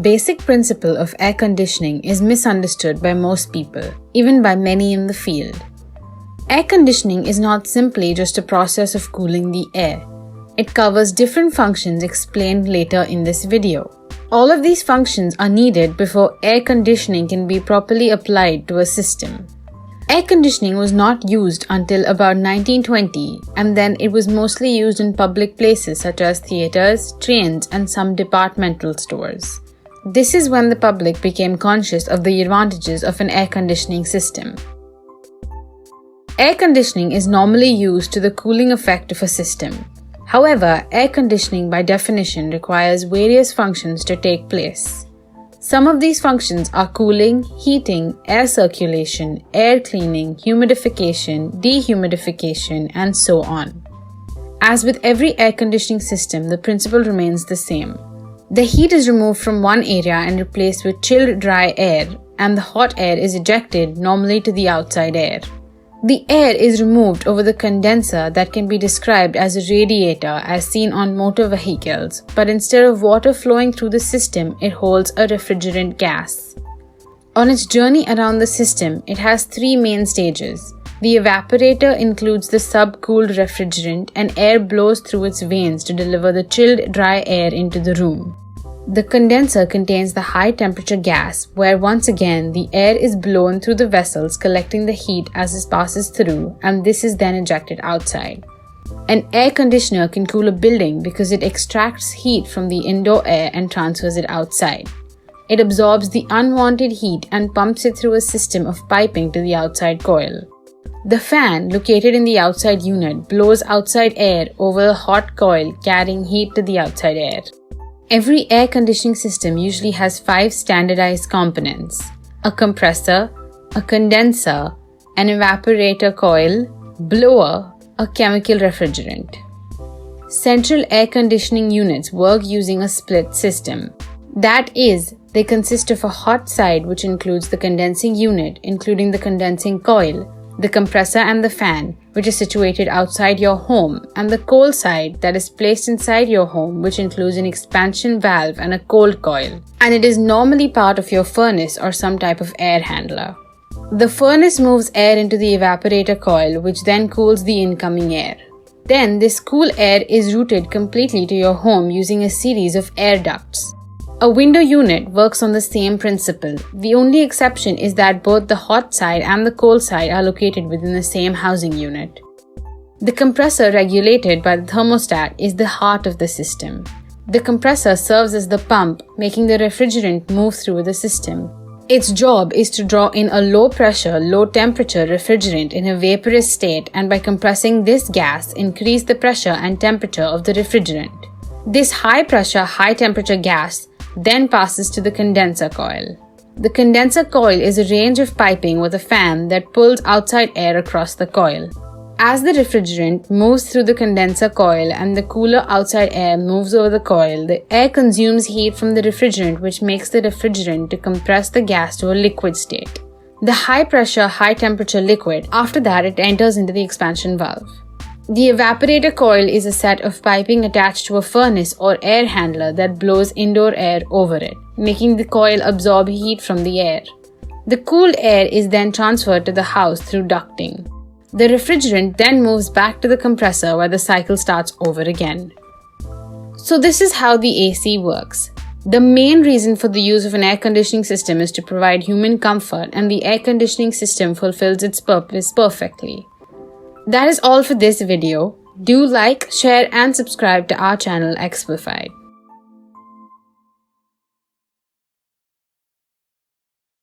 basic principle of air conditioning is misunderstood by most people, even by many in the field. Air conditioning is not simply just a process of cooling the air. It covers different functions explained later in this video. All of these functions are needed before air conditioning can be properly applied to a system. Air conditioning was not used until about 1920, and then it was mostly used in public places such as theaters, trains, and some departmental stores. This is when the public became conscious of the advantages of an air conditioning system. Air conditioning is normally used to the cooling effect of a system. However, air conditioning by definition requires various functions to take place. Some of these functions are cooling, heating, air circulation, air cleaning, humidification, dehumidification, and so on. As with every air conditioning system, the principle remains the same. The heat is removed from one area and replaced with chilled dry air, and the hot air is ejected normally to the outside air. The air is removed over the condenser that can be described as a radiator as seen on motor vehicles, but instead of water flowing through the system, it holds a refrigerant gas. On its journey around the system, it has three main stages. The evaporator includes the sub-cooled refrigerant, and air blows through its veins to deliver the chilled dry air into the room. The condenser contains the high-temperature gas, where once again the air is blown through the vessels collecting the heat as it passes through, and this is then ejected outside. An air conditioner can cool a building because it extracts heat from the indoor air and transfers it outside. It absorbs the unwanted heat and pumps it through a system of piping to the outside coil. The fan, located in the outside unit, blows outside air over a hot coil, carrying heat to the outside air. Every air conditioning system usually has 5 standardized components: a compressor, a condenser, an evaporator coil, blower, a chemical refrigerant. Central air conditioning units work using a split system. That is, they consist of a hot side which includes the condensing unit, including the condensing coil, the compressor and the fan, which is situated outside your home, and the cold side that is placed inside your home, which includes an expansion valve and a cold coil, and it is normally part of your furnace or some type of air handler. The furnace moves air into the evaporator coil, which then cools the incoming air. Then this cool air is routed completely to your home using a series of air ducts. A window unit works on the same principle. The only exception is that both the hot side and the cold side are located within the same housing unit. The compressor, regulated by the thermostat, is the heart of the system. The compressor serves as the pump, making the refrigerant move through the system. Its job is to draw in a low-pressure, low-temperature refrigerant in a vaporous state, and by compressing this gas, increase the pressure and temperature of the refrigerant. This high-pressure, high-temperature gas then passes to the condenser coil. The condenser coil is a range of piping with a fan that pulls outside air across the coil. As the refrigerant moves through the condenser coil and the cooler outside air moves over the coil, the air consumes heat from the refrigerant, which makes the refrigerant to compress the gas to a liquid state. The high-pressure, high-temperature liquid, after that it enters into the expansion valve. The evaporator coil is a set of piping attached to a furnace or air handler that blows indoor air over it, making the coil absorb heat from the air. The cooled air is then transferred to the house through ducting. The refrigerant then moves back to the compressor where the cycle starts over again. So this is how the AC works. The main reason for the use of an air conditioning system is to provide human comfort, and the air conditioning system fulfills its purpose perfectly. That is all for this video. Do like, share and subscribe to our channel Explified.